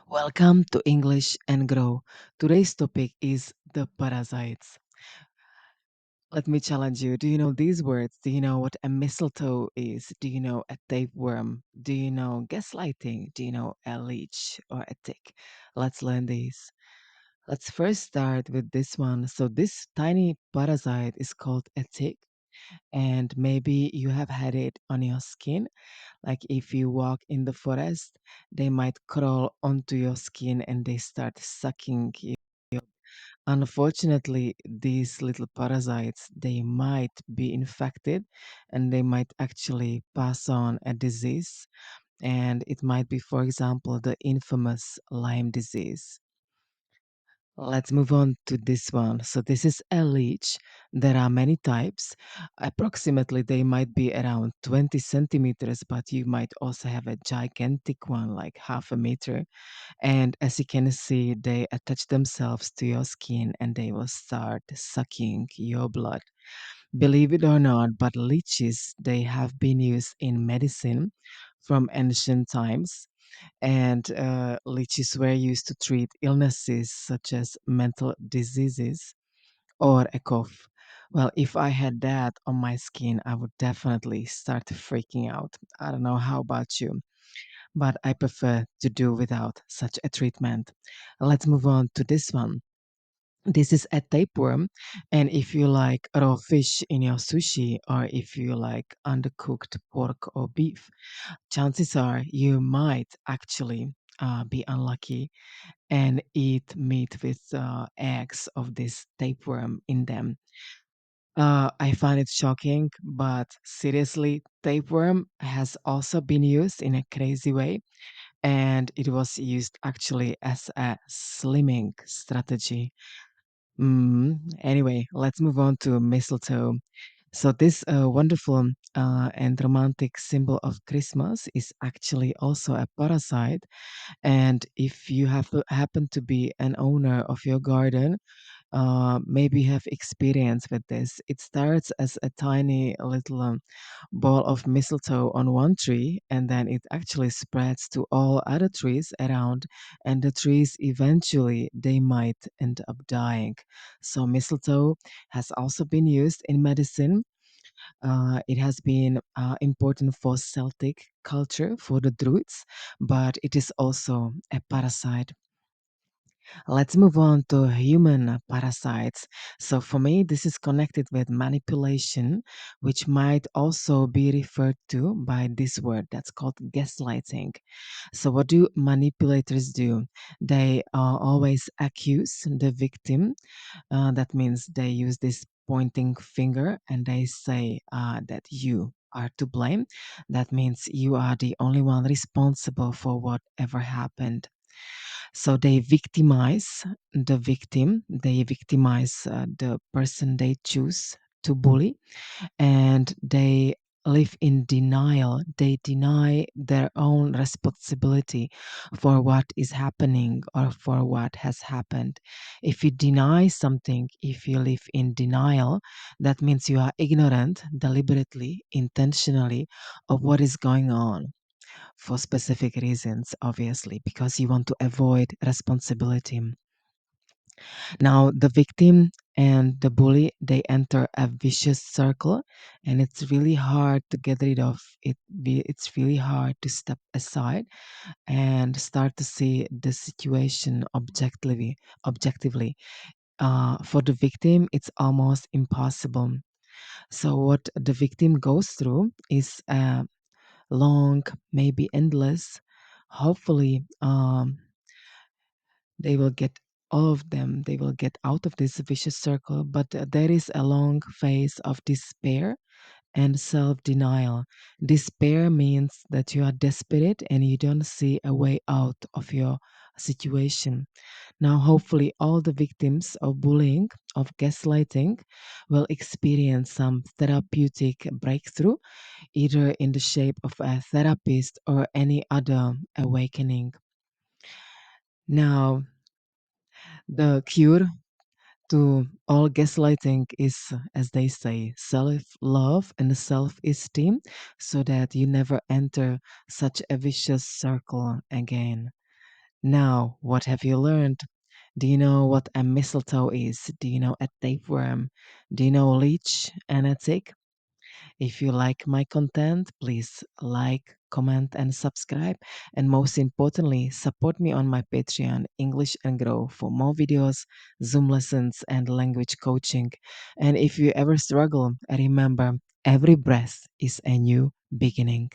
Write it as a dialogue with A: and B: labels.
A: Welcome to English and Grow. Today's topic is the parasites. Let me challenge you. Do you know these words? Do you know what a mistletoe is? Do you know a tapeworm? Do you know gaslighting? Do you know a leech or a tick? Let's learn these. Let's first start with this one. So, this tiny parasite is called a tick, and maybe you have had it on your skin. Like if you walk in the forest, they might crawl onto your skin and they start sucking you. Unfortunately, these little parasites, they might be infected and they might actually pass on a disease. And it might be, for example, the infamous Lyme disease. Let's move on to this one. So this is a leech. There are many types. Approximately, they might be around 20 centimeters, but you might also have a gigantic one, like half a meter. And as you can see, they attach themselves to your skin and they will start sucking your blood. Believe it or not, but leeches, they have been used in medicine from ancient times, and leeches were used to treat illnesses such as mental diseases or a cough. Well, if I had that on my skin, I would definitely start freaking out. I don't know how about you, but I prefer to do without such a treatment. Let's move on to this one. This is a tapeworm, and if you like raw fish in your sushi or if you like undercooked pork or beef, chances are you might actually be unlucky and eat meat with eggs of this tapeworm in them. I find it shocking, but seriously, tapeworm has also been used in a crazy way, and it was used actually as a slimming strategy. Anyway, let's move on to mistletoe. So, this wonderful and romantic symbol of Christmas is actually also a parasite. And if you happen to be an owner of your garden, maybe have experience with this. It starts as a tiny little ball of mistletoe on one tree, and then it actually spreads to all other trees around, and the trees eventually they might end up dying. So mistletoe has also been used in medicine. It has been important for Celtic culture for the Druids, but it is also a parasite. Let's move on to human parasites. So, for me, this is connected with manipulation, which might also be referred to by this word that's called gaslighting. So, what do manipulators do? They always accuse the victim. That means they use this pointing finger and they say that you are to blame. That means you are the only one responsible for whatever happened. So they victimize the victim, they victimize the person they choose to bully, and they live in denial. They deny their own responsibility for what is happening or for what has happened. If you deny something, if you live in denial, that means you are ignorant deliberately, intentionally of what is going on for specific reasons, obviously, because you want to avoid responsibility. Now, the victim and the bully, they enter a vicious circle, and it's really hard to get rid of it. It's really hard to step aside and start to see the situation objectively. Objectively, for the victim, it's almost impossible. So, what the victim goes through is long, maybe endless. Hopefully, they will get all of them, they will get out of this vicious circle, but there is a long phase of despair and self denial. Despair means that you are desperate and you don't see a way out of your situation. Now, hopefully, all the victims of bullying, of gaslighting, will experience some therapeutic breakthrough, either in the shape of a therapist or any other awakening. Now, the cure to all gaslighting is, as they say, self love and self esteem, so that you never enter such a vicious circle again. Now, what have you learned? Do you know what a mistletoe is? Do you know a tapeworm? Do you know leech and a tick? If you like my content, please like, comment, and subscribe. And most importantly, support me on my Patreon, English and Grow, for more videos, Zoom lessons, and language coaching. And if you ever struggle, remember every breath is a new beginning.